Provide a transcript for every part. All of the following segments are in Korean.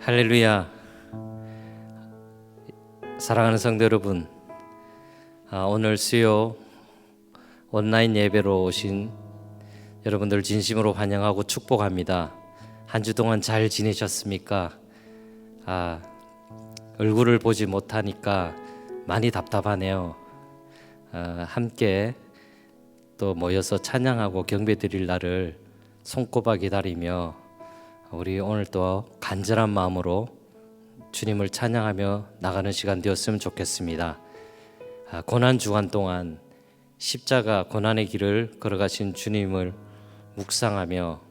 할렐루야. 사랑하는 성도 여러분, 오늘 수요 온라인 예배로 오신 여러분들 진심으로 환영하고 축복합니다. 한 주 동안 잘 지내셨습니까? 얼굴을 보지 못하니까 많이 답답하네요. 함께 또 모여서 찬양하고 경배드릴 날을 손꼽아 기다리며 우리 오늘 또 간절한 마음으로 주님을 찬양하며 나가는 시간 되었으면 좋겠습니다. 고난 주간 동안 십자가 고난의 길을 걸어가신 주님을 묵상하며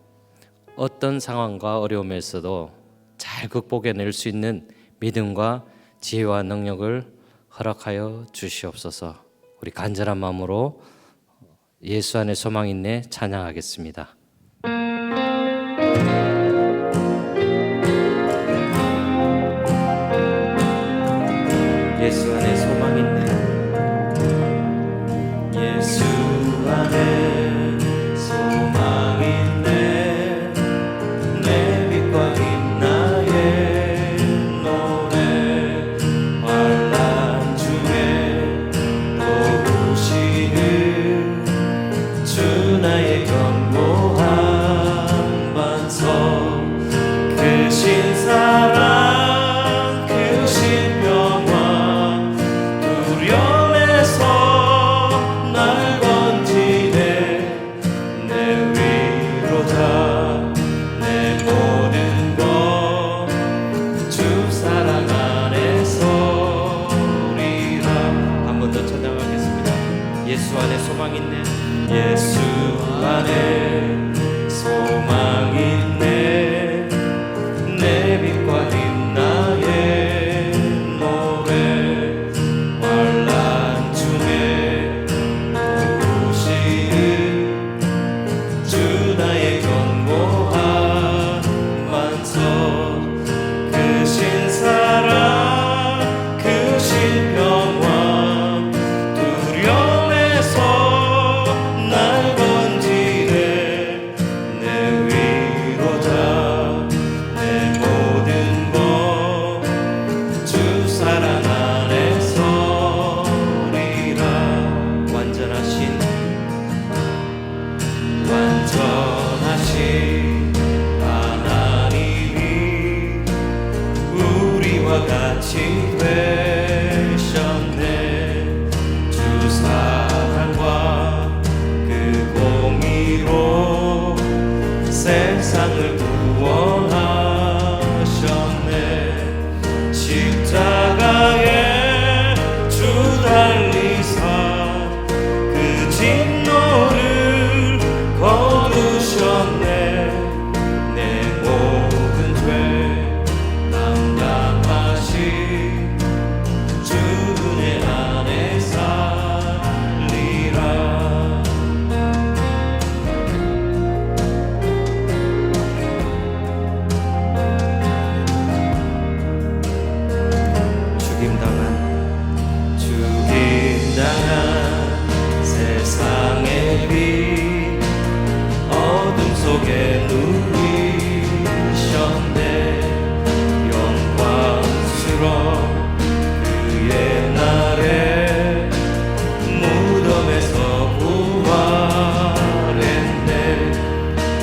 어떤 상황과 어려움에서도 잘 극복해낼 수 있는 믿음과 지혜와 능력을 허락하여 주시옵소서. 우리 간절한 마음으로 예수 안에 소망 있네 찬양하겠습니다. 예수 안에 소망 있네. 예수 안에 소망 있네. 내 빛과 빛나의 노래 환난 중에 도우시는 주 나의 견고한 반석 크신 사랑 예수 안에 소망 있네. 예수 안에 소망 있네. 내 빛과 빛나의 노래 환난 중에 도우시는 주 나의 견고한 반석 크신 사랑 크신 평화 완전하신 하나님이 우리와 같이 되셨네. 주 사랑과 그 공의로 세상을 구원하셨네. 십자가에 주 달리사 그 진노를 거두셨네. 내 모든 죄 담당하신 주 은혜 안에 살리라. 죽임당한 세상의 빛 어둠 속에 누이셨네. 영광스러운 그의 날에 무덤에서 부활했네.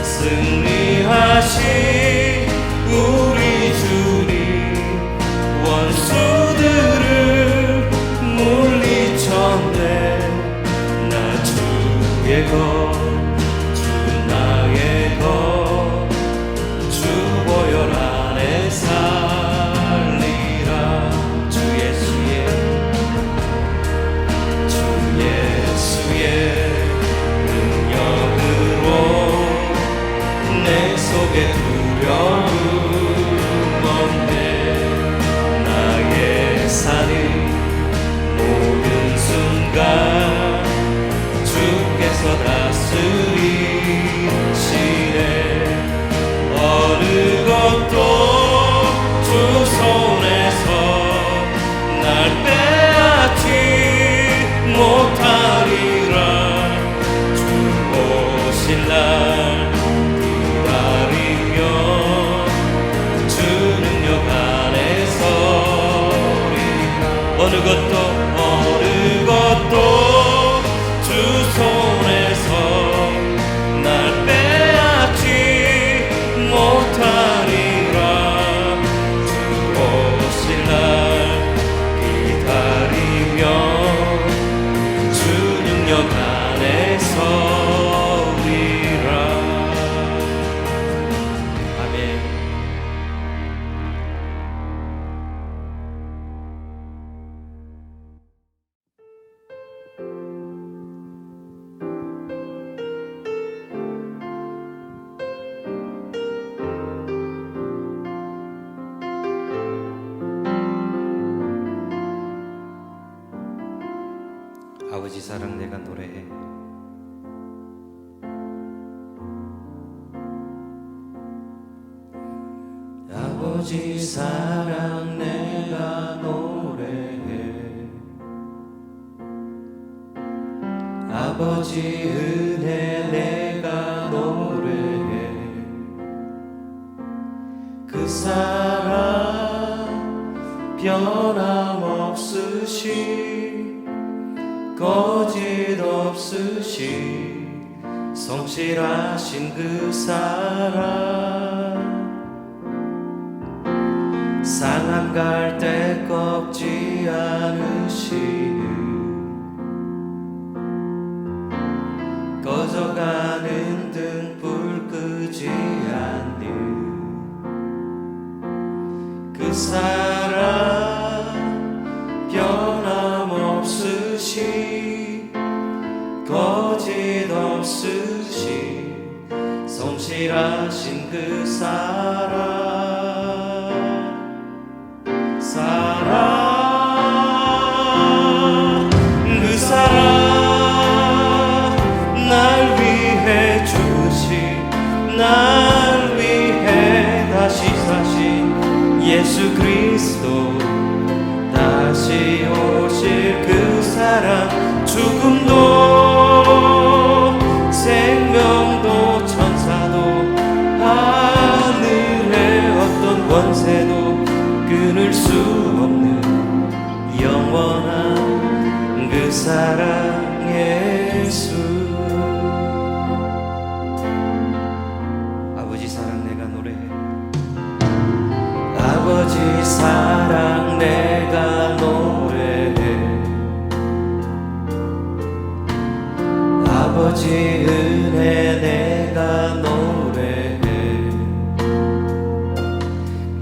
승리하신 우리 주님 원수들을 물리쳤네. 나 주의 것 주 나의 것 주 보혈 안에 살리라. 주 예수의 능력으로 내 속에 두려움 없네. 나의 사는 모든 순간 주께서 다스리시네. 어느 것도 주 손에서 날 빼앗지 못하리라. 주 오실 날 기다리며 주 능력 아버지 사랑 내가 노래해, 아버지 은혜 내가 노래해. 그 사랑 변함없으시, 거짓 없으시, 성실하신 그 사랑. 상한 갈대 꺾지 않으시는, 꺼져가는 등불 끄지 않는 그 사랑 변함없으시, 거짓 없으시, 성실하신 그 사랑. 그 사랑 날 위해 죽으신, 날 위해 다시 사신 예수 그리스도, 다시 오실 그 사랑. 죽음도 생명도 천사도 하늘의 어떤 권세도 끊을 수 없는 영원한 그 사랑 예수. 아버지 사랑 내가 노래해, 아버지 사랑 내가 노래해, 아버지 은혜 내가 노래해.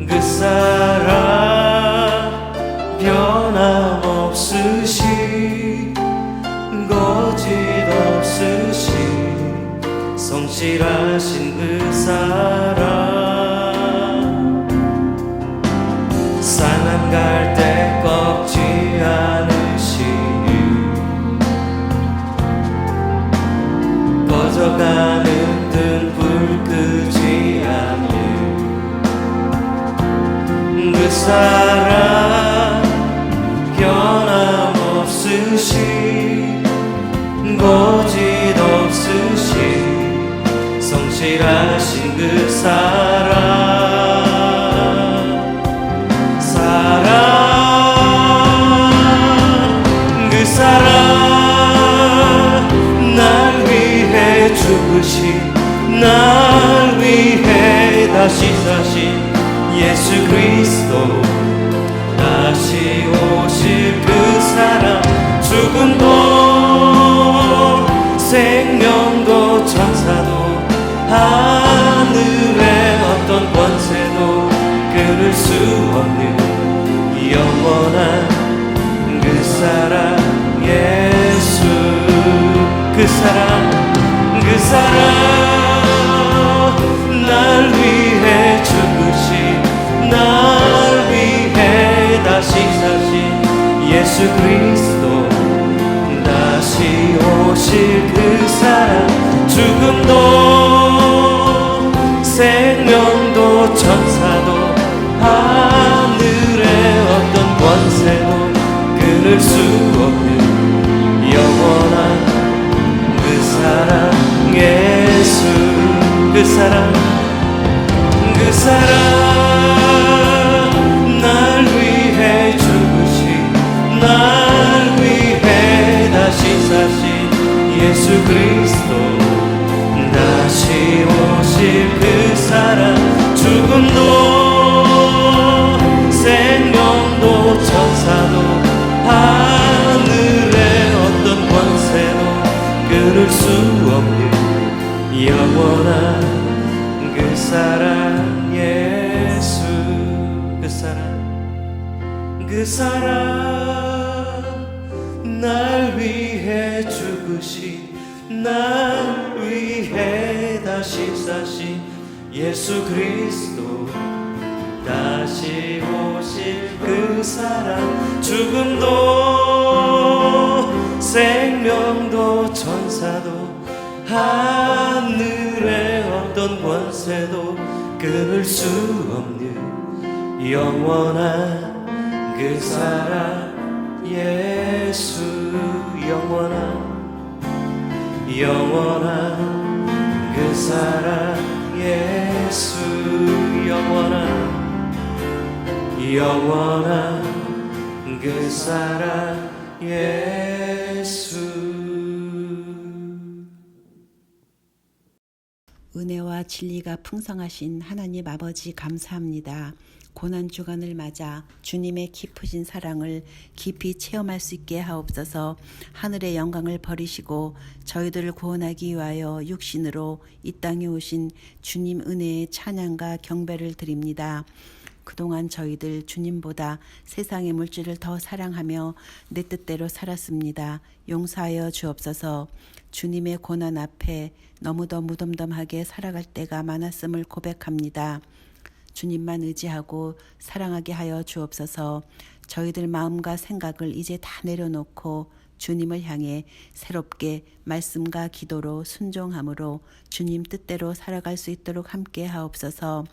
그 사랑 변함없으시, 거짓 없으시, 성실하신 그 사랑. 상한 갈대 꺾지 않으시는, 꺼져가는 등불 끄지 않는 그 사랑 변함없으시, 거짓 없으시, 성실하신 그 사랑. 그 사랑 날 위해 죽으신, 날 위해 다시 사신 예수 그리스도, 다시 오실 그 사랑. 죽음도 생명도 천사도 하늘의 어떤 권세도 끊을 수 없는 영원한 그 사랑 예수. 그 사랑, 그 사랑 날 위해 죽으신, 날 위해 다시 사신 예수 그리스도, 다시 오실 그 사랑. 죽음도 생명도 천사도 하늘의 어떤 권세도 끊을 수 없는 영원한 그 사랑 예수. 그 사랑, 그 사랑 날 위해 죽으신, 날 위해 다시 사신 예수 그리스도, 다시 오실 그 사랑. 죽음도 생명도 천사도 하늘의 어떤 권세도 끊을 수 없는 영원한 그 사랑 예수. 그 사랑, 그 사랑 날 위해 죽으신, 날 위해 다시 사신 예수 그리스도, 다시 오실 그 사랑. 죽음도 생명도 천사도 하늘의 어떤 권세도 끊을 수 없는 영원한 그 사랑 예수 영원한 그 사랑 예수 영원한 그 사랑 예수. 은혜와 진리가 풍성하신 하나님 아버지 감사합니다. 고난주간을 맞아 주님의 깊으신 사랑을 깊이 체험할 수 있게 하옵소서. 하늘의 영광을 버리시고 저희들을 구원하기 위하여 육신으로 이 땅에 오신 주님 은혜의 찬양과 경배를 드립니다. 그동안 저희들 주님보다 세상의 물질을 더 사랑하며 내 뜻대로 살았습니다. 용서하여 주옵소서. 주님의 고난 앞에 너무도 무덤덤하게 살아갈 때가 많았음을 고백합니다. 주님만 의지하고 사랑하게 하여 주옵소서. 저희들 마음과 생각을 이제 다 내려놓고 주님을 향해 새롭게 말씀과 기도로 순종함으로 주님 뜻대로 살아갈 수 있도록 함께 하옵소서.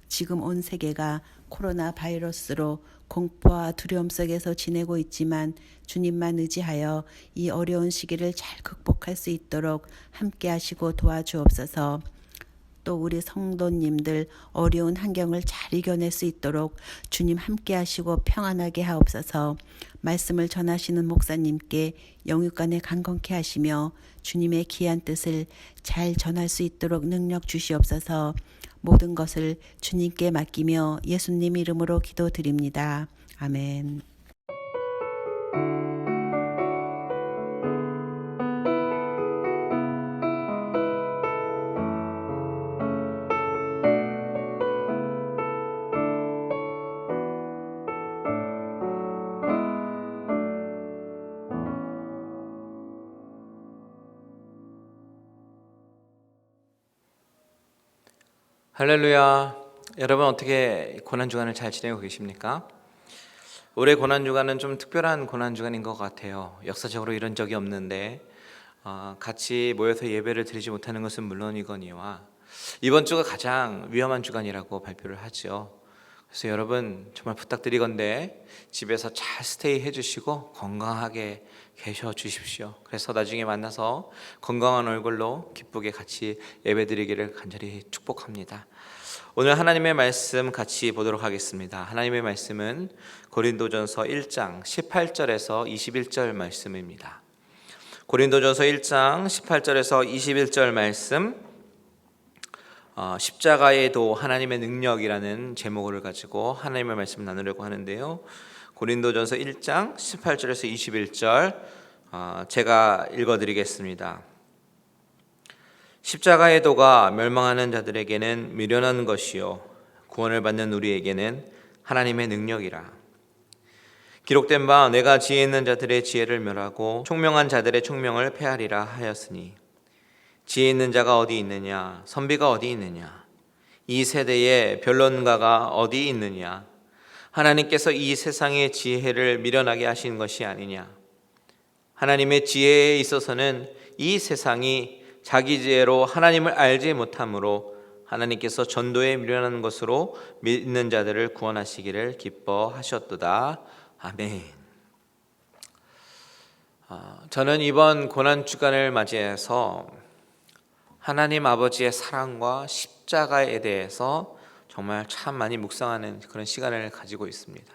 지금 온 세계가 코로나 바이러스로 공포와 두려움 속에서 지내고 있지만 주님만 의지하여 이 어려운 시기를 잘 극복할 수 있도록 함께 하시고 도와주옵소서. 또 우리 성도님들 어려운 환경을 잘 이겨낼 수 있도록 주님 함께 하시고 평안하게 하옵소서. 말씀을 전하시는 목사님께 영육간에 강건케 하시며 주님의 귀한 뜻을 잘 전할 수 있도록 능력 주시옵소서. 모든 것을 주님께 맡기며 예수님 이름으로 기도드립니다. 아멘. 할렐루야. 여러분 어떻게 고난주간을 잘 지내고 계십니까? 올해 고난주간은 좀 특별한 고난주간인 것 같아요. 역사적으로 이런 적이 없는데 같이 모여서 예배를 드리지 못하는 것은 물론이거니와 이번 주가 가장 위험한 주간이라고 발표를 하죠. 그래서 여러분 정말 부탁드리건대 집에서 잘 스테이 해주시고 건강하게 계셔 주십시오. 그래서 나중에 만나서 건강한 얼굴로 기쁘게 같이 예배드리기를 간절히 축복합니다. 오늘 하나님의 말씀 같이 보도록 하겠습니다. 하나님의 말씀은 고린도전서 1장 18절에서 21절 말씀입니다. 고린도전서 1장 18절에서 21절 말씀, 십자가의 도 하나님의 능력이라는 제목을 가지고 하나님의 말씀 나누려고 하는데요. 고린도전서 1장 18절에서 21절 제가 읽어드리겠습니다. 십자가의 도가 멸망하는 자들에게는 미련한 것이요 구원을 받는 우리에게는 하나님의 능력이라. 기록된 바 내가 지혜 있는 자들의 지혜를 멸하고 총명한 자들의 총명을 폐하리라 하였으니 지혜 있는 자가 어디 있느냐 선비가 어디 있느냐 이 세대의 변론가가 어디 있느냐 하나님께서 이 세상의 지혜를 미련하게 하신 것이 아니냐. 하나님의 지혜에 있어서는 이 세상이 자기 지혜로 하나님을 알지 못하므로 하나님께서 전도에 미련한 것으로 믿는 자들을 구원하시기를 기뻐하셨도다. 아멘. 저는 이번 고난주간을 맞이해서 하나님 아버지의 사랑과 십자가에 대해서 정말 참 많이 묵상하는 그런 시간을 가지고 있습니다.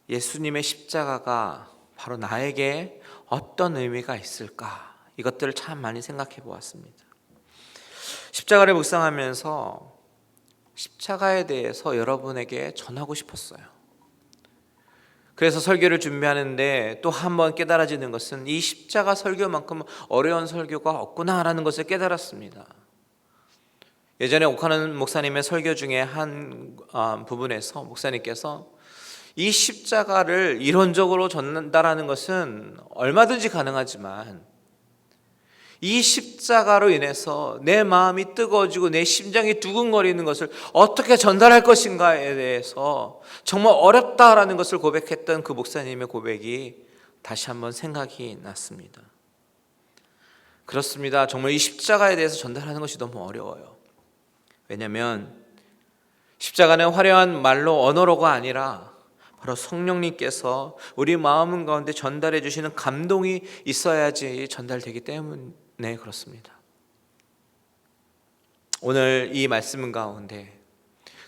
예수님의 십자가가 바로 나에게 어떤 의미가 있을까? 이것들을 참 많이 생각해 보았습니다. 십자가를 묵상하면서 십자가에 대해서 여러분에게 전하고 싶었어요. 그래서 설교를 준비하는데 또 한 번 깨달아지는 것은 이 십자가 설교만큼 어려운 설교가 없구나라는 것을 깨달았습니다. 예전에 옥하는 목사님의 설교 중에 한 부분에서 목사님께서 이 십자가를 이론적으로 전달하는 것은 얼마든지 가능하지만 이 십자가로 인해서 내 마음이 뜨거워지고 내 심장이 두근거리는 것을 어떻게 전달할 것인가에 대해서 정말 어렵다라는 것을 고백했던 그 목사님의 고백이 다시 한번 생각이 났습니다. 그렇습니다. 정말 이 십자가에 대해서 전달하는 것이 너무 어려워요. 왜냐하면 십자가는 화려한 말로 언어로가 아니라 바로 성령님께서 우리 마음 가운데 전달해 주시는 감동이 있어야지 전달되기 때문에 그렇습니다. 오늘 이 말씀 가운데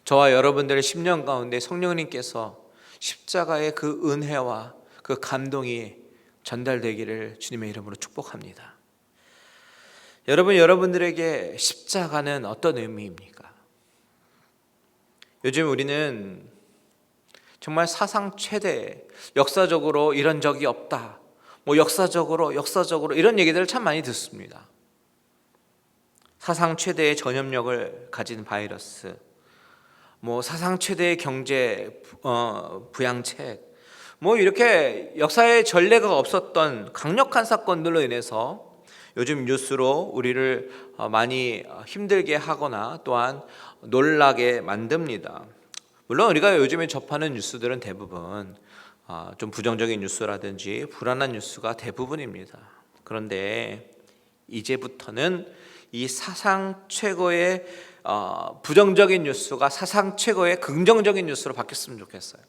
저와 여러분들의 10년 가운데 성령님께서 십자가의 그 은혜와 그 감동이 전달되기를 주님의 이름으로 축복합니다. 여러분들에게 십자가는 어떤 의미입니까? 요즘 우리는 정말 사상 최대, 역사적으로 이런 적이 없다, 역사적으로 이런 얘기들을 참 많이 듣습니다. 사상 최대의 전염력을 가진 바이러스, 사상 최대의 경제 부양책, 이렇게 역사의 전례가 없었던 강력한 사건들로 인해서 요즘 뉴스로 우리를 많이 힘들게 하거나 또한 놀라게 만듭니다. 물론 우리가 요즘에 접하는 뉴스들은 대부분 좀 부정적인 뉴스라든지 불안한 뉴스가 대부분입니다. 그런데 이제부터는 이 사상 최고의 부정적인 뉴스가 사상 최고의 긍정적인 뉴스로 바뀌었으면 좋겠어요.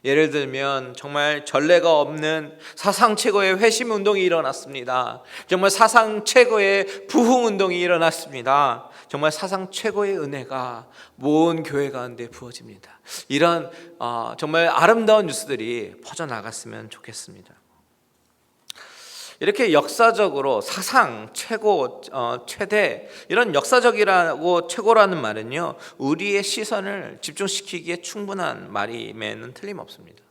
예를 들면 정말 전례가 없는 사상 최고의 회심 운동이 일어났습니다. 정말 사상 최고의 부흥 운동이 일어났습니다. 정말 사상 최고의 은혜가 모은 교회 가운데 부어집니다. 이런 정말 아름다운 뉴스들이 퍼져나갔으면 좋겠습니다. 이렇게 역사적으로 사상 최고, 최대, 이런 역사적이라고 최고라는 말은요, 우리의 시선을 집중시키기에 충분한 말임에는 틀림없습니다.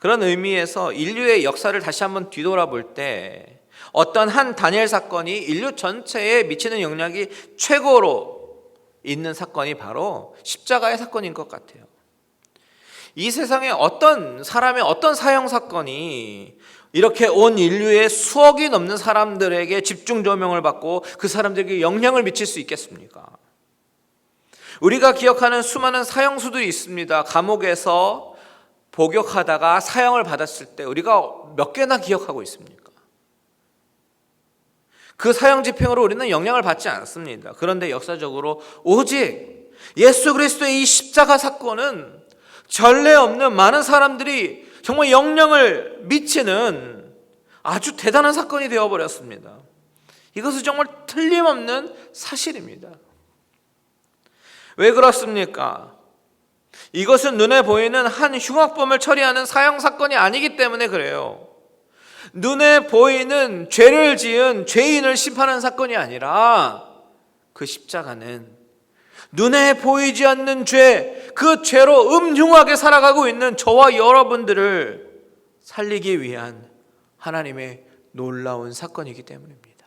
그런 의미에서 인류의 역사를 다시 한번 뒤돌아볼 때 어떤 한 단일 사건이 인류 전체에 미치는 영향이 최고로 있는 사건이 바로 십자가의 사건인 것 같아요. 이 세상에 어떤 사람의 어떤 사형 사건이 이렇게 온 인류의 수억이 넘는 사람들에게 집중 조명을 받고 그 사람들에게 영향을 미칠 수 있겠습니까? 우리가 기억하는 수많은 사형수도 있습니다. 감옥에서 복역하다가 사형을 받았을 때 우리가 몇 개나 기억하고 있습니까? 그 사형 집행으로 우리는 영향을 받지 않습니다. 그런데 역사적으로 오직 예수 그리스도의 이 십자가 사건은 전례 없는 많은 사람들이 정말 영향을 미치는 아주 대단한 사건이 되어버렸습니다. 이것은 정말 틀림없는 사실입니다. 왜 그렇습니까? 이것은 눈에 보이는 한 흉악범을 처리하는 사형 사건이 아니기 때문에 그래요. 눈에 보이는 죄를 지은 죄인을 심판하는 사건이 아니라 그 십자가는 눈에 보이지 않는 죄, 그 죄로 음흉하게 살아가고 있는 저와 여러분들을 살리기 위한 하나님의 놀라운 사건이기 때문입니다.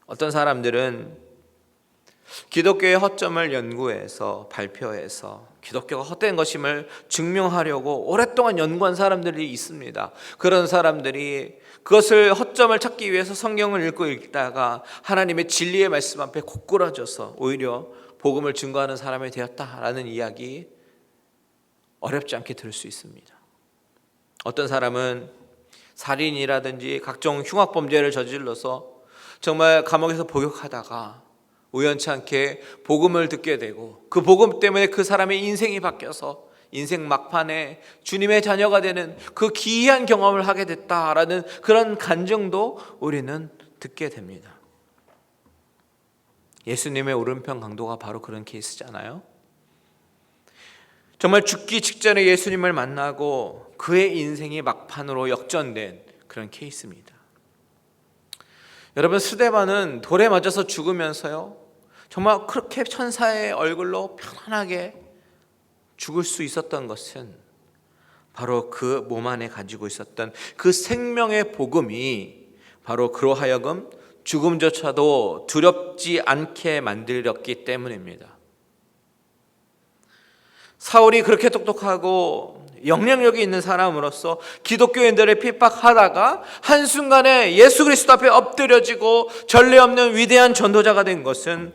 어떤 사람들은 기독교의 허점을 연구해서 발표해서 기독교가 헛된 것임을 증명하려고 오랫동안 연구한 사람들이 있습니다. 그런 사람들이 그것을 허점을 찾기 위해서 성경을 읽다가 하나님의 진리의 말씀 앞에 고꾸라져서 오히려 복음을 증거하는 사람이 되었다라는 이야기 어렵지 않게 들을 수 있습니다. 어떤 사람은 살인이라든지 각종 흉악범죄를 저질러서 정말 감옥에서 복역하다가 우연치 않게 복음을 듣게 되고 그 복음 때문에 그 사람의 인생이 바뀌어서 인생 막판에 주님의 자녀가 되는 그 기이한 경험을 하게 됐다라는 그런 간증도 우리는 듣게 됩니다. 예수님의 오른편 강도가 바로 그런 케이스잖아요. 정말 죽기 직전에 예수님을 만나고 그의 인생이 막판으로 역전된 그런 케이스입니다. 여러분, 스데반은 돌에 맞아서 죽으면서요, 정말 그렇게 천사의 얼굴로 편안하게 죽을 수 있었던 것은 바로 그 몸 안에 가지고 있었던 그 생명의 복음이 바로 그로 하여금 죽음조차도 두렵지 않게 만들었기 때문입니다. 사울이 그렇게 똑똑하고 영향력이 있는 사람으로서 기독교인들을 핍박하다가 한순간에 예수 그리스도 앞에 엎드려지고 전례 없는 위대한 전도자가 된 것은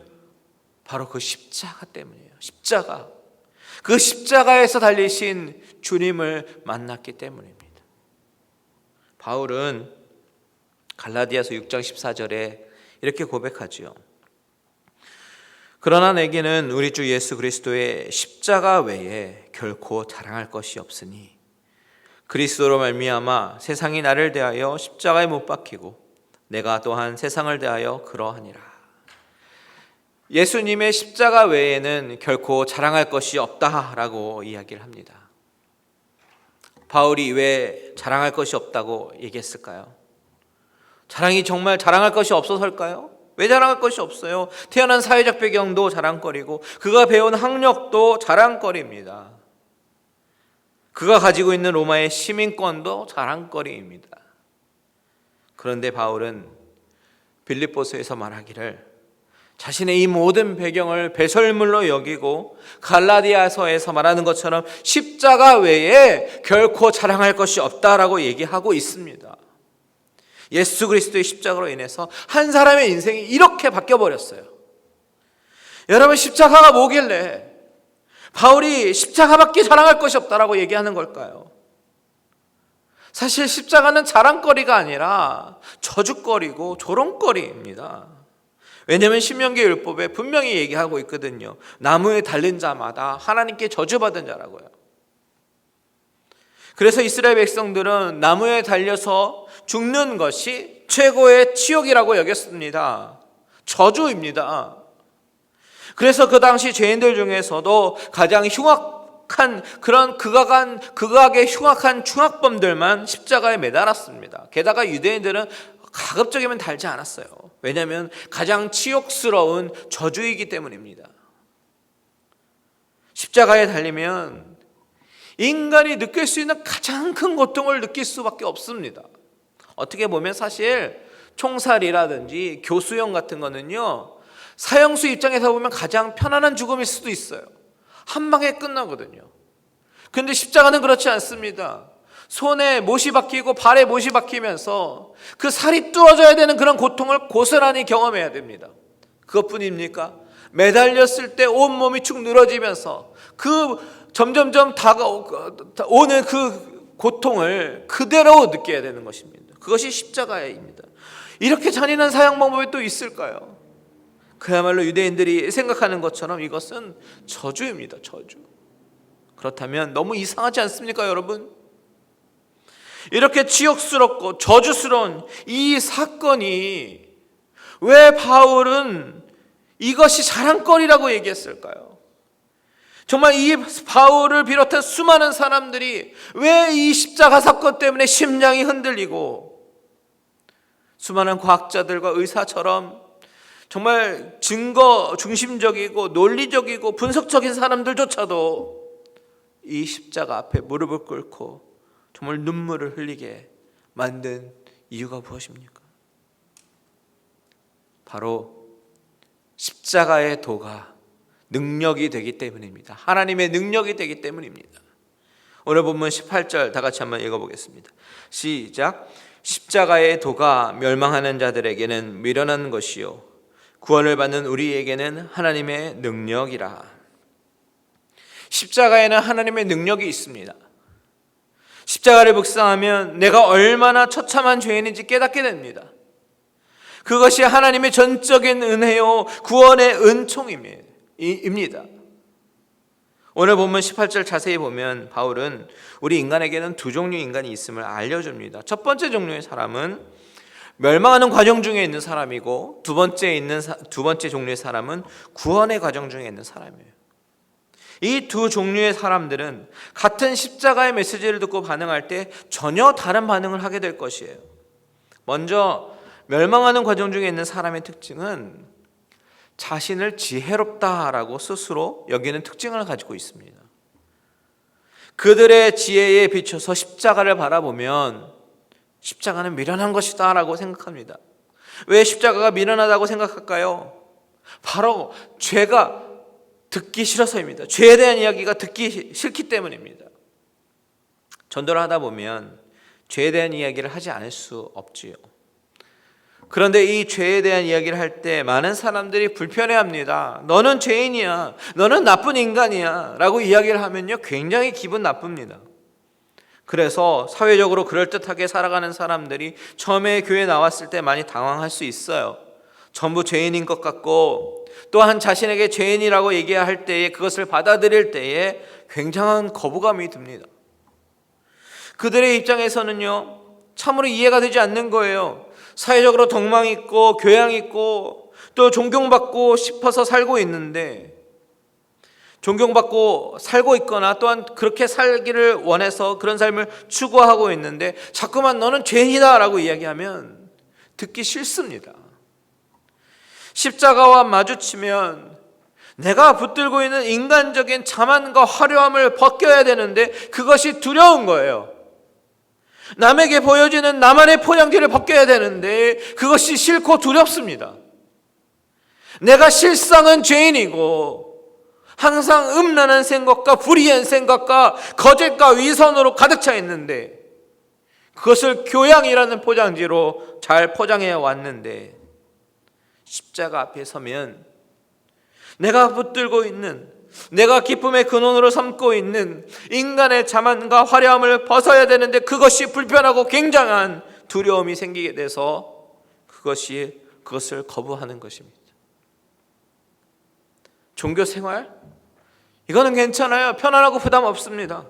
바로 그 십자가 때문이에요. 십자가. 그 십자가에서 달리신 주님을 만났기 때문입니다. 바울은 갈라디아서 6장 14절에 이렇게 고백하지요. 그러나 내게는 우리 주 예수 그리스도의 십자가 외에 결코 자랑할 것이 없으니 그리스도로 말미암아 세상이 나를 대하여 십자가에 못 박히고 내가 또한 세상을 대하여 그러하니라. 예수님의 십자가 외에는 결코 자랑할 것이 없다라고 이야기를 합니다. 바울이 왜 자랑할 것이 없다고 얘기했을까요? 정말 자랑할 것이 없어서일까요? 왜 자랑할 것이 없어요? 태어난 사회적 배경도 자랑거리고 그가 배운 학력도 자랑거리입니다. 그가 가지고 있는 로마의 시민권도 자랑거리입니다. 그런데 바울은 빌립보서에서 말하기를 자신의 이 모든 배경을 배설물로 여기고 갈라디아서에서 말하는 것처럼 십자가 외에 결코 자랑할 것이 없다라고 얘기하고 있습니다. 예수 그리스도의 십자가로 인해서 한 사람의 인생이 이렇게 바뀌어버렸어요. 여러분, 십자가가 뭐길래 바울이 십자가밖에 자랑할 것이 없다라고 얘기하는 걸까요? 사실 십자가는 자랑거리가 아니라 저주거리고 조롱거리입니다. 왜냐하면 신명기 율법에 분명히 얘기하고 있거든요. 나무에 달린 자마다 하나님께 저주받은 자라고요. 그래서 이스라엘 백성들은 나무에 달려서 죽는 것이 최고의 치욕이라고 여겼습니다. 저주입니다. 그래서 그 당시 죄인들 중에서도 가장 흉악한 그런 극악의 흉악한 중학범들만 십자가에 매달았습니다. 게다가 유대인들은 가급적이면 달지 않았어요. 왜냐하면 가장 치욕스러운 저주이기 때문입니다. 십자가에 달리면 인간이 느낄 수 있는 가장 큰 고통을 느낄 수밖에 없습니다. 어떻게 보면 사실 총살이라든지 교수형 같은 거는요, 사형수 입장에서 보면 가장 편안한 죽음일 수도 있어요. 한 방에 끝나거든요. 그런데 십자가는 그렇지 않습니다. 손에 못이 박히고 발에 못이 박히면서 그 살이 뚫어져야 되는 그런 고통을 고스란히 경험해야 됩니다. 그것뿐입니까? 매달렸을 때 온몸이 축 늘어지면서 그 점점점 다가오는 그 고통을 그대로 느껴야 되는 것입니다. 그것이 십자가입니다. 이렇게 잔인한 사형 방법이 또 있을까요? 그야말로 유대인들이 생각하는 것처럼 이것은 저주입니다. 저주. 그렇다면 너무 이상하지 않습니까, 여러분? 이렇게 치욕스럽고 저주스러운 이 사건이 왜 바울은 이것이 자랑거리라고 얘기했을까요? 정말 이 바울을 비롯한 수많은 사람들이 왜 이 십자가 사건 때문에 심장이 흔들리고 수많은 과학자들과 의사처럼 정말 증거 중심적이고 논리적이고 분석적인 사람들조차도 이 십자가 앞에 무릎을 꿇고 정말 눈물을 흘리게 만든 이유가 무엇입니까? 바로 십자가의 도가 능력이 되기 때문입니다. 하나님의 능력이 되기 때문입니다. 오늘 본문 18절 다 같이 한번 읽어보겠습니다. 시작. 십자가의 도가 멸망하는 자들에게는 미련한 것이요 구원을 받는 우리에게는 하나님의 능력이라. 십자가에는 하나님의 능력이 있습니다. 십자가를 묵상하면 내가 얼마나 처참한 죄인인지 깨닫게 됩니다. 그것이 하나님의 전적인 은혜요 구원의 은총입니다. 오늘 본문 18절 자세히 보면 바울은 우리 인간에게는 두 종류의 인간이 있음을 알려줍니다. 첫 번째 종류의 사람은 멸망하는 과정 중에 있는 사람이고 두 번째 종류의 사람은 구원의 과정 중에 있는 사람이에요. 이 두 종류의 사람들은 같은 십자가의 메시지를 듣고 반응할 때 전혀 다른 반응을 하게 될 것이에요. 먼저 멸망하는 과정 중에 있는 사람의 특징은 자신을 지혜롭다라고 스스로 여기는 특징을 가지고 있습니다. 그들의 지혜에 비춰서 십자가를 바라보면 십자가는 미련한 것이다 라고 생각합니다. 왜 십자가가 미련하다고 생각할까요? 바로 죄가 듣기 싫어서입니다. 죄에 대한 이야기가 듣기 싫기 때문입니다. 전도를 하다 보면 죄에 대한 이야기를 하지 않을 수 없지요. 그런데 이 죄에 대한 이야기를 할 때 많은 사람들이 불편해합니다. 너는 죄인이야, 너는 나쁜 인간이야 라고 이야기를 하면요 굉장히 기분 나쁩니다. 그래서 사회적으로 그럴듯하게 살아가는 사람들이 처음에 교회에 나왔을 때 많이 당황할 수 있어요. 전부 죄인인 것 같고 또한 자신에게 죄인이라고 얘기할 때에 그것을 받아들일 때에 굉장한 거부감이 듭니다. 그들의 입장에서는요, 참으로 이해가 되지 않는 거예요. 사회적으로 덕망 있고 교양 있고 또 존경받고 싶어서 살고 있는데, 존경받고 살고 있거나 또한 그렇게 살기를 원해서 그런 삶을 추구하고 있는데 자꾸만 너는 죄인이다 라고 이야기하면 듣기 싫습니다. 십자가와 마주치면 내가 붙들고 있는 인간적인 자만과 화려함을 벗겨야 되는데 그것이 두려운 거예요. 남에게 보여지는 나만의 포장지를 벗겨야 되는데 그것이 싫고 두렵습니다. 내가 실상은 죄인이고 항상 음란한 생각과 불의한 생각과 거짓과 위선으로 가득 차 있는데 그것을 교양이라는 포장지로 잘 포장해 왔는데, 십자가 앞에 서면 내가 붙들고 있는, 내가 기쁨의 근원으로 삼고 있는 인간의 자만과 화려함을 벗어야 되는데 그것이 불편하고 굉장한 두려움이 생기게 돼서 그것을 거부하는 것입니다. 종교 생활? 이거는 괜찮아요. 편안하고 부담 없습니다.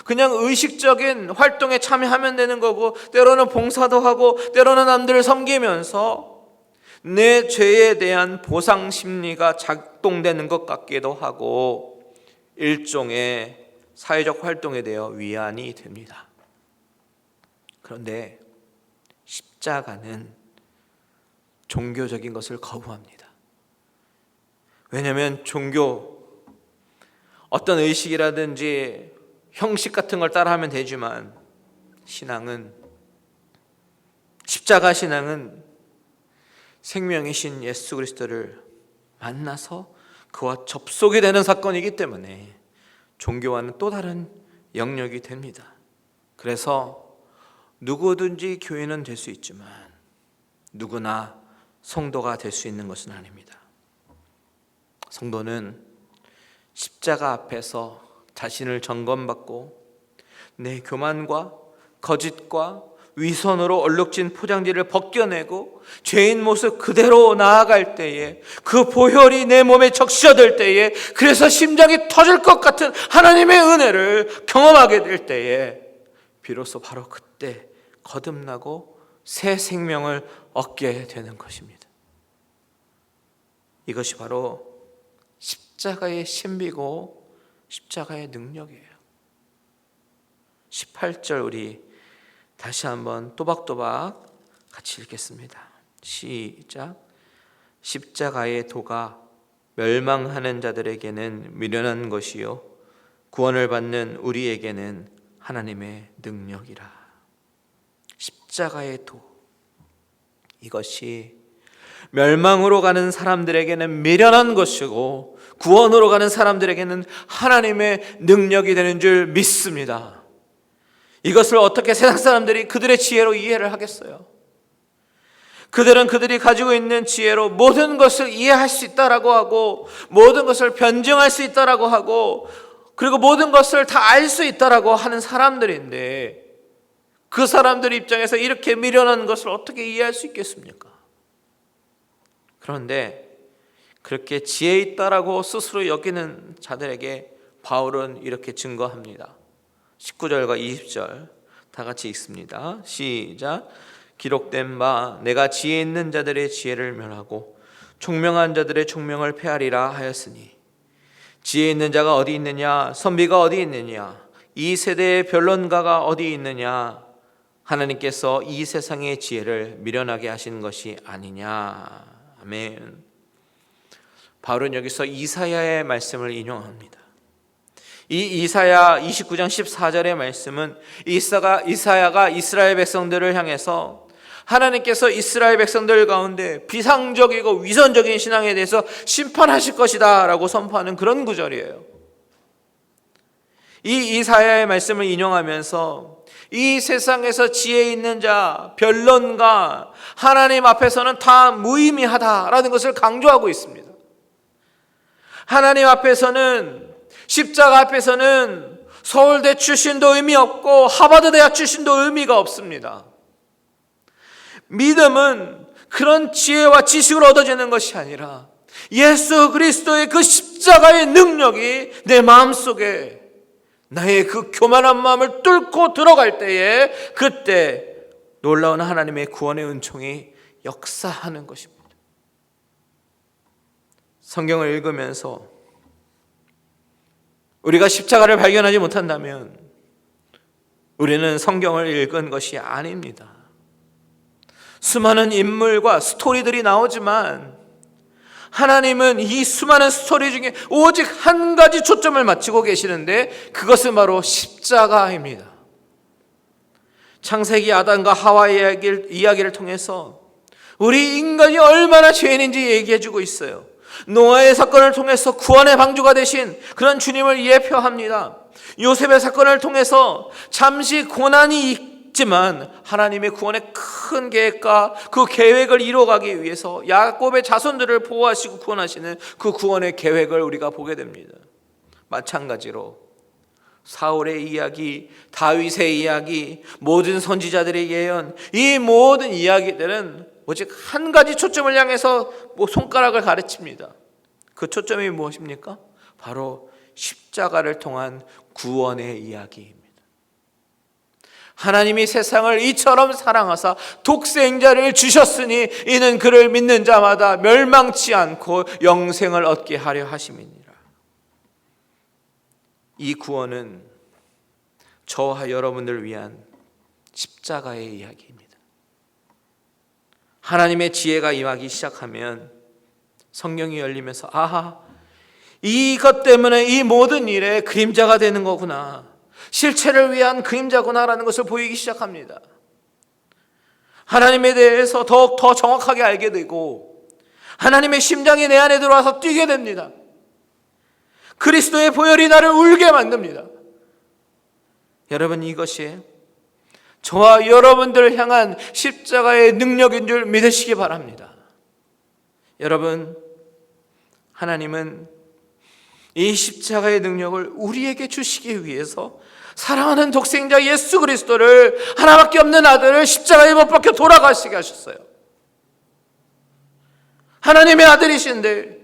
그냥 의식적인 활동에 참여하면 되는 거고, 때로는 봉사도 하고 때로는 남들을 섬기면서 내 죄에 대한 보상 심리가 작동되는 것 같기도 하고 일종의 사회적 활동에 대해 위안이 됩니다. 그런데 십자가는 종교적인 것을 거부합니다. 왜냐하면 어떤 의식이라든지 형식 같은 걸 따라하면 되지만 십자가 신앙은 생명이신 예수 그리스도를 만나서 그와 접속이 되는 사건이기 때문에 종교와는 또 다른 영역이 됩니다. 그래서 누구든지 교인은 될 수 있지만 누구나 성도가 될 수 있는 것은 아닙니다. 성도는 십자가 앞에서 자신을 점검받고 내 교만과 거짓과 위선으로 얼룩진 포장지를 벗겨내고 죄인 모습 그대로 나아갈 때에, 그 보혈이 내 몸에 적셔질 때에, 그래서 심장이 터질 것 같은 하나님의 은혜를 경험하게 될 때에 비로소 바로 그때 거듭나고 새 생명을 얻게 되는 것입니다. 이것이 바로 십자가의 신비고 십자가의 능력이에요. 18절 우리 다시 한번 또박또박 같이 읽겠습니다. 시작. 십자가의 도가 멸망하는 자들에게는 미련한 것이요 구원을 받는 우리에게는 하나님의 능력이라. 십자가의 도, 이것이 멸망으로 가는 사람들에게는 미련한 것이고 구원으로 가는 사람들에게는 하나님의 능력이 되는 줄 믿습니다. 이것을 어떻게 세상 사람들이 그들의 지혜로 이해를 하겠어요? 그들은 그들이 가지고 있는 지혜로 모든 것을 이해할 수 있다라고 하고, 모든 것을 변증할 수 있다라고 하고, 그리고 모든 것을 다 알 수 있다라고 하는 사람들인데, 그 사람들 입장에서 이렇게 미련한 것을 어떻게 이해할 수 있겠습니까? 그런데 그렇게 지혜 있다라고 스스로 여기는 자들에게 바울은 이렇게 증거합니다. 19절과 20절 다 같이 읽습니다. 시작. 기록된 바 내가 지혜 있는 자들의 지혜를 멸하고 총명한 자들의 총명을 폐하리라 하였으니, 지혜 있는 자가 어디 있느냐, 선비가 어디 있느냐, 이 세대의 변론가가 어디 있느냐, 하나님께서 이 세상의 지혜를 미련하게 하신 것이 아니냐. 아멘. 바울은 여기서 이사야의 말씀을 인용합니다. 이 이사야 29장 14절의 말씀은 이사야가 이스라엘 백성들을 향해서 하나님께서 이스라엘 백성들 가운데 비상적이고 위선적인 신앙에 대해서 심판하실 것이다 라고 선포하는 그런 구절이에요. 이 이사야의 말씀을 인용하면서 이 세상에서 지혜 있는 자, 변론가, 하나님 앞에서는 다 무의미하다라는 것을 강조하고 있습니다. 하나님 앞에서는, 십자가 앞에서는 서울대 출신도 의미 없고 하버드 대학 출신도 의미가 없습니다. 믿음은 그런 지혜와 지식으로 얻어지는 것이 아니라 예수 그리스도의 그 십자가의 능력이 내 마음속에 나의 그 교만한 마음을 뚫고 들어갈 때에 그때 놀라운 하나님의 구원의 은총이 역사하는 것입니다. 성경을 읽으면서 우리가 십자가를 발견하지 못한다면 우리는 성경을 읽은 것이 아닙니다. 수많은 인물과 스토리들이 나오지만 하나님은 이 수많은 스토리 중에 오직 한 가지 초점을 맞추고 계시는데 그것은 바로 십자가입니다. 창세기 아담과 하와 이야기를 통해서 우리 인간이 얼마나 죄인인지 얘기해주고 있어요. 노아의 사건을 통해서 구원의 방주가 되신 그런 주님을 예표합니다. 요셉의 사건을 통해서 잠시 고난이 있지만 하나님의 구원의 큰 계획과 그 계획을 이루어가기 위해서 야곱의 자손들을 보호하시고 구원하시는 그 구원의 계획을 우리가 보게 됩니다. 마찬가지로 사울의 이야기, 다윗의 이야기, 모든 선지자들의 예언, 이 모든 이야기들은 오직 한 가지 초점을 향해서 손가락을 가르칩니다. 그 초점이 무엇입니까? 바로 십자가를 통한 구원의 이야기입니다. 하나님이 세상을 이처럼 사랑하사 독생자를 주셨으니 이는 그를 믿는 자마다 멸망치 않고 영생을 얻게 하려 하심이니라. 이 구원은 저와 여러분들을 위한 십자가의 이야기입니다. 하나님의 지혜가 임하기 시작하면 성경이 열리면서 아하, 이것 때문에 이 모든 일에 그림자가 되는 거구나, 실체를 위한 그림자구나라는 것을 보이기 시작합니다. 하나님에 대해서 더욱 더 정확하게 알게 되고 하나님의 심장이 내 안에 들어와서 뛰게 됩니다. 그리스도의 보혈이 나를 울게 만듭니다. 여러분, 이것이 저와 여러분들을 향한 십자가의 능력인 줄 믿으시기 바랍니다. 여러분, 하나님은 이 십자가의 능력을 우리에게 주시기 위해서 사랑하는 독생자 예수 그리스도를, 하나밖에 없는 아들을 십자가에 못 박혀 돌아가시게 하셨어요. 하나님의 아들이신데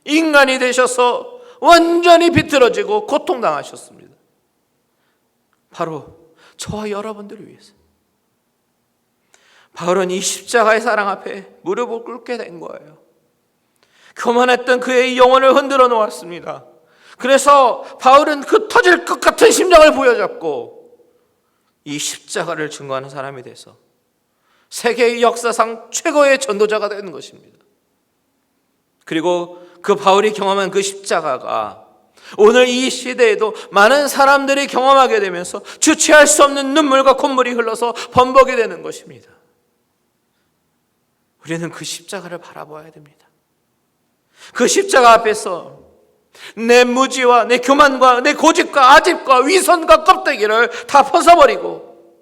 인간이 되셔서 완전히 비틀어지고 고통당하셨습니다. 바로 저와 여러분들을 위해서. 바울은 이 십자가의 사랑 앞에 무릎을 꿇게 된 거예요. 교만했던 그의 영혼을 흔들어 놓았습니다. 그래서 바울은 그 터질 것 같은 심장을 부여잡고 이 십자가를 증거하는 사람이 돼서 세계의 역사상 최고의 전도자가 되는 것입니다. 그리고 그 바울이 경험한 그 십자가가 오늘 이 시대에도 많은 사람들이 경험하게 되면서 주체할 수 없는 눈물과 콧물이 흘러서 범벅이 되는 것입니다. 우리는 그 십자가를 바라봐야 됩니다. 그 십자가 앞에서 내 무지와 내 교만과 내 고집과 아집과 위선과 껍데기를 다 벗어버리고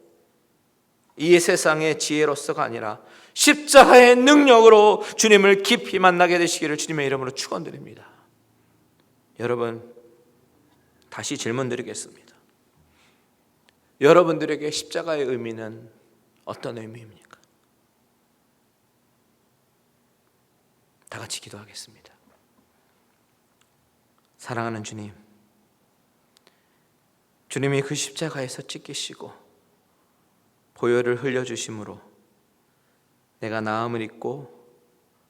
이 세상의 지혜로서가 아니라 십자가의 능력으로 주님을 깊이 만나게 되시기를 주님의 이름으로 축원드립니다. 여러분, 다시 질문 드리겠습니다. 여러분들에게 십자가의 의미는 어떤 의미입니까? 다 같이 기도하겠습니다. 사랑하는 주님, 주님이 그 십자가에서 찢기시고 보혈을 흘려주심으로 내가 나음을 입고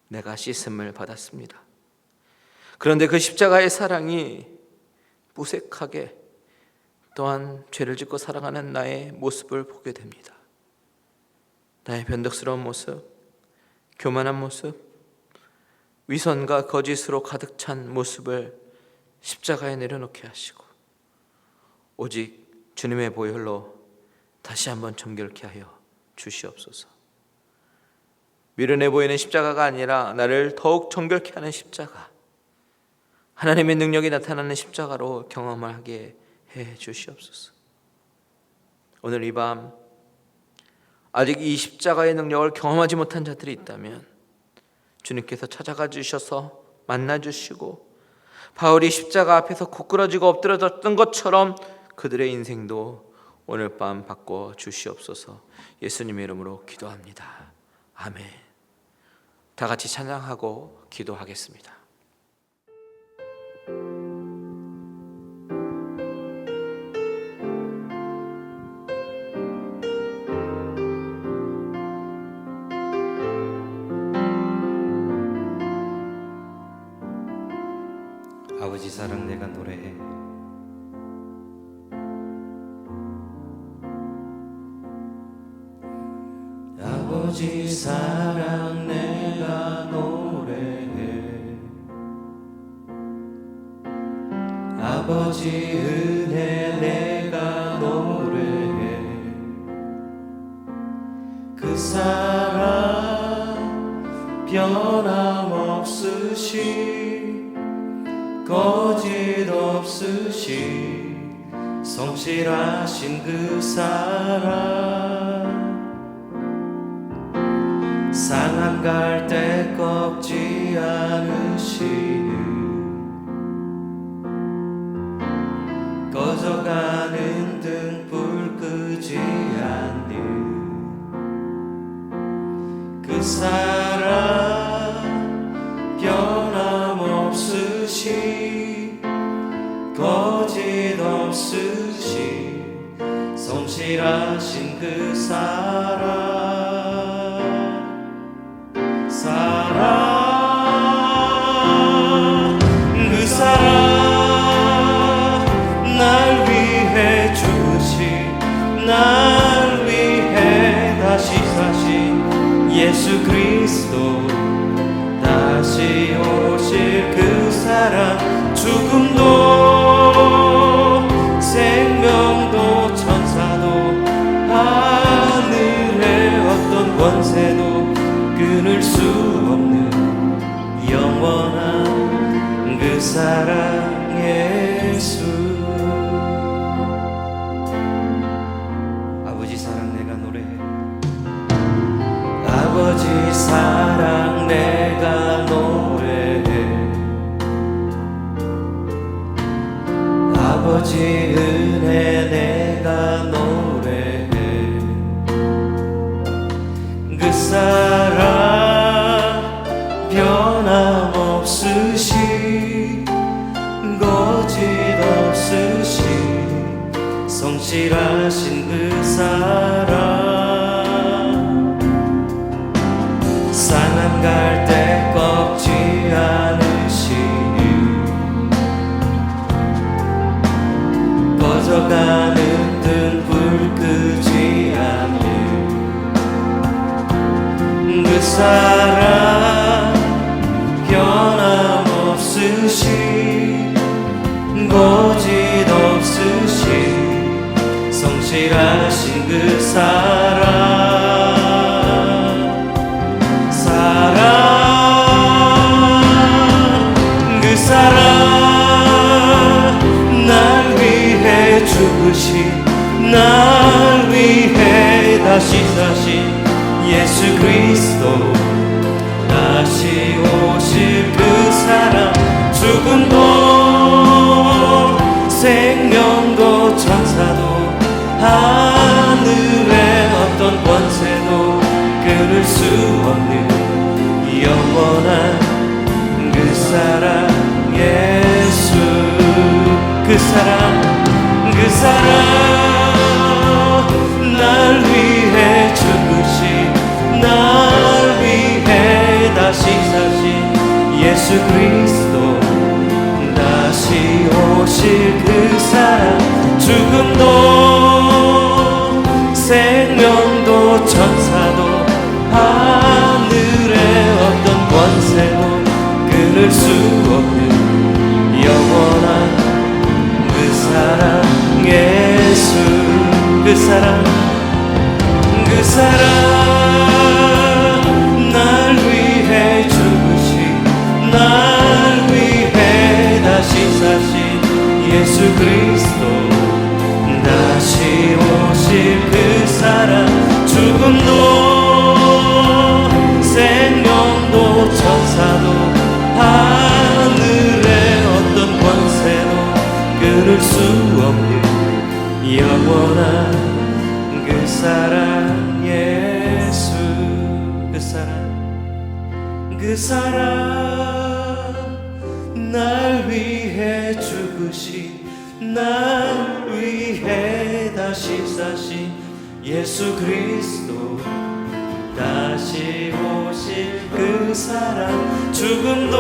내가 씻음을 받았습니다. 그런데 그 십자가의 사랑이 무색하게 또한 죄를 짓고 살아가는 나의 모습을 보게 됩니다. 나의 변덕스러운 모습, 교만한 모습, 위선과 거짓으로 가득 찬 모습을 십자가에 내려놓게 하시고 오직 주님의 보혈로 다시 한번 정결케 하여 주시옵소서. 미련해 보이는 십자가가 아니라 나를 더욱 정결케 하는 십자가, 하나님의 능력이 나타나는 십자가로 경험하게 해 주시옵소서. 오늘 이 밤 아직 이 십자가의 능력을 경험하지 못한 자들이 있다면 주님께서 찾아가 주셔서 만나 주시고 바울이 십자가 앞에서 고꾸라지고 엎드려졌던 것처럼 그들의 인생도 오늘 밤 바꿔 주시옵소서. 예수님의 이름으로 기도합니다. 아멘. 다 같이 찬양하고 기도하겠습니다. 아버지 사랑 내가 노래해. 아버지 사랑 내가 노래해. 아버지 은혜 내가 노래해. 그 사랑 변함없으시 거짓 없으시 성실하신 그 사랑 상한 갈대 꺾지 않으시는 꺼져가는 등불 끄지 않는 그 사랑 변함없으시 거짓 없으시 성실하신 그 사랑 그 사랑 날 위해 주신 날 위해 다시 사신 예수 그리스도 다시 오실 그 사랑 죽음도 생명도 천사도 하늘의 어떤 권세도 끊을 수 없는 영원한 그 사랑 예수 아버지 사랑 내가 노래해 아버지 사랑 내가 노래해 아버지 은혜 내가 노래해 그 사랑 변함없으시 거짓 없으시 성실하신 그 사랑 상한 갈대 꺾지 않으시는 꺼져가는 등불 끄지 않는 그 사랑 변함없으시 거짓 없으시 성실하신 그 사랑 그 사랑 날 위해 죽으신 날 위해 다시 사신 예수 그리스도 다시 오실 그 사랑 죽음도 생명도 천사도 하늘의 어떤 권세도 끊을 수 없는 영원한 그 사랑 예수 그 사랑 날 위해 죽으신 날 위해 다시 사신 예수 그리스도 다시 오실 그 사랑 죽음도 생명도 천사도 하늘의 어떤 권세도 끊을 수 없는 영원한 그 사랑 예수 그 사랑 날 위해 죽으신 날 위해 다시 사신 예수 그리스도 다시 오실 그 사랑 죽음도 생명도 천사도 하늘의 어떤 권세도 끊을 수 없는 영원한 그 사랑 예수 그 사랑 그 사랑 날 위해 죽으신 날 위해 다시 사신 예수 그리스도 다시 오실 그 사랑 죽음도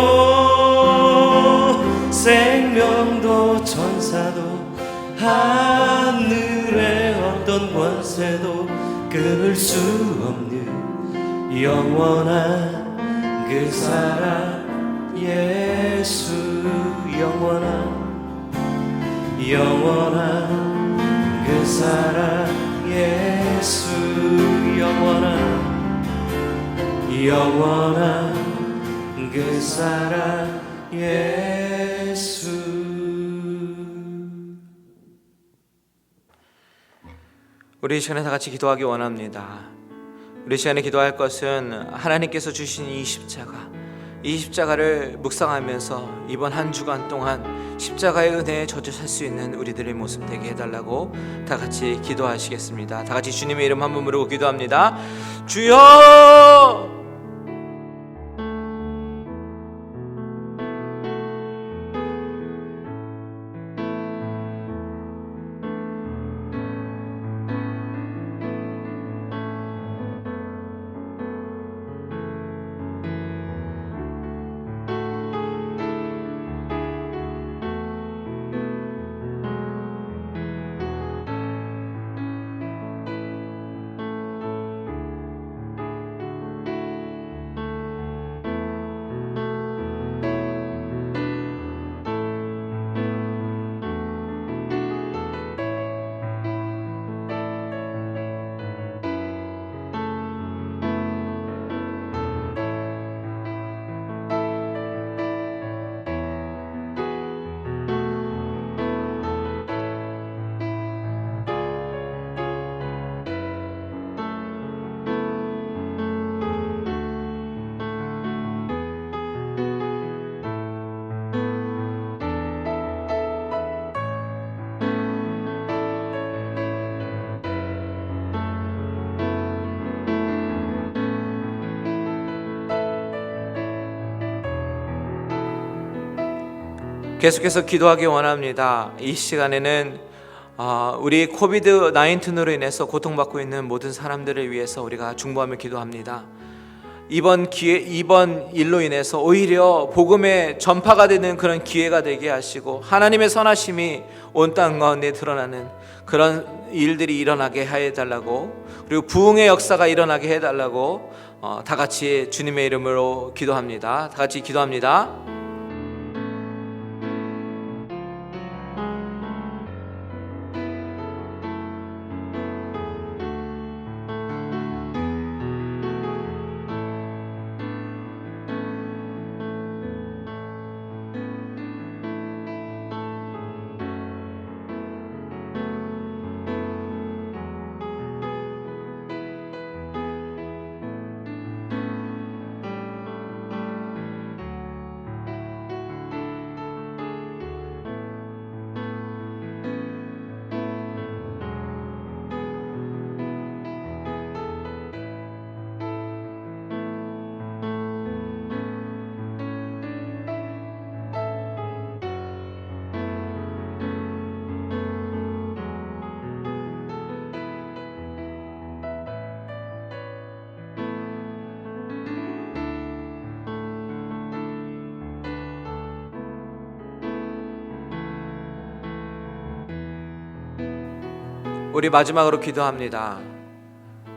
생명도 천사도 하늘의 어떤 권세도 끊을 수 없는 영원한 그 사랑 예수 영원한 그 사랑 예수 영원한 그 사랑 예수. 우리 이 시간에 다 같이 기도하기 원합니다. 우리 시간에 기도할 것은 하나님께서 주신 이 십자가를 묵상하면서 이번 한 주간 동안 십자가의 은혜에 젖어 살 수 있는 우리들의 모습 되게 해달라고 다 같이 기도하시겠습니다. 다 같이 주님의 이름 한번 부르고 기도합니다. 주여! 계속해서 기도하기 원합니다. 이 시간에는 우리 코비드 19으로 인해서 고통받고 있는 모든 사람들을 위해서 우리가 중보하며 기도합니다. 이번 일로 인해서 오히려 복음의 전파가 되는 그런 기회가 되게 하시고 하나님의 선하심이 온 땅 가운데 드러나는 그런 일들이 일어나게 해달라고, 그리고 부흥의 역사가 일어나게 해달라고 다 같이 주님의 이름으로 기도합니다. 다 같이 기도합니다. 우리 마지막으로 기도합니다.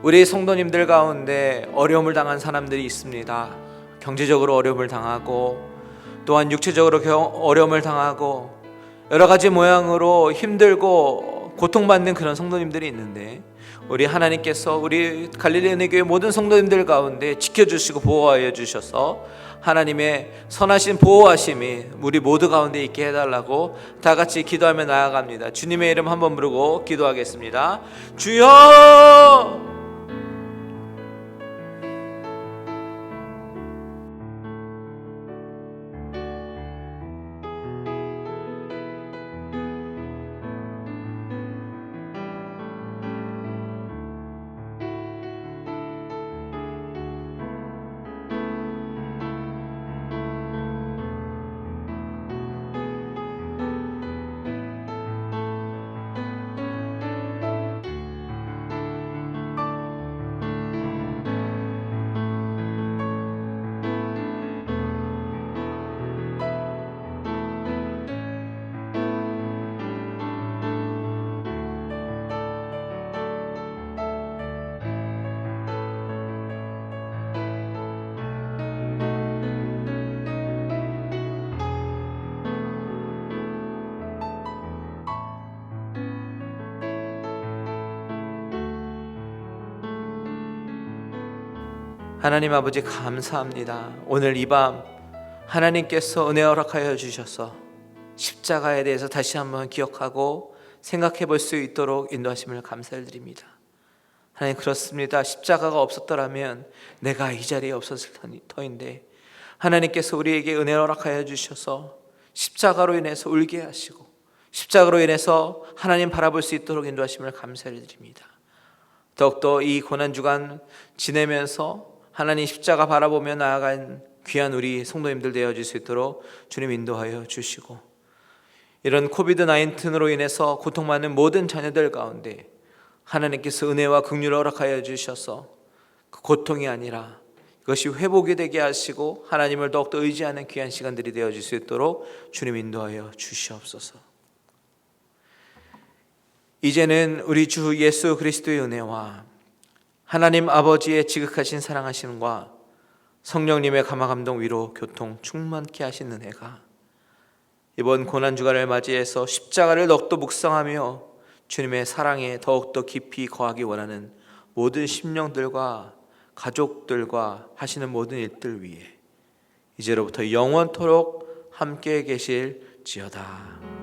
우리 성도님들 가운데 어려움을 당한 사람들이 있습니다. 경제적으로 어려움을 당하고 또한 육체적으로 어려움을 당하고 여러 가지 모양으로 힘들고 고통받는 그런 성도님들이 있는데, 우리 하나님께서 우리 갈릴리 은혜교회 모든 성도님들 가운데 지켜주시고 보호하여 주셔서 하나님의 선하신 보호하심이 우리 모두 가운데 있게 해달라고 다 같이 기도하며 나아갑니다. 주님의 이름 한번 부르고 기도하겠습니다. 주여! 하나님 아버지 감사합니다. 오늘 이 밤 하나님께서 은혜 허락하여 주셔서 십자가에 대해서 다시 한번 기억하고 생각해 볼 수 있도록 인도하심을 감사를 드립니다. 하나님, 그렇습니다. 십자가가 없었더라면 내가 이 자리에 없었을 터인데 하나님께서 우리에게 은혜 허락하여 주셔서 십자가로 인해서 울게 하시고 십자가로 인해서 하나님 바라볼 수 있도록 인도하심을 감사를 드립니다. 더욱더 이 고난주간 지내면서 하나님 십자가 바라보며 나아간 귀한 우리 성도님들 되어질 수 있도록 주님 인도하여 주시고, 이런 코비드-19으로 인해서 고통받는 모든 자녀들 가운데 하나님께서 은혜와 긍휼을 허락하여 주셔서 그 고통이 아니라 그것이 회복이 되게 하시고 하나님을 더욱더 의지하는 귀한 시간들이 되어질 수 있도록 주님 인도하여 주시옵소서. 이제는 우리 주 예수 그리스도의 은혜와 하나님 아버지의 지극하신 사랑하심과 성령님의 감화감동 위로 교통 충만케 하신 은혜가 이번 고난주간을 맞이해서 십자가를 더욱더 묵상하며 주님의 사랑에 더욱더 깊이 거하기 원하는 모든 심령들과 가족들과 하시는 모든 일들 위에 이제로부터 영원토록 함께 계실지어다.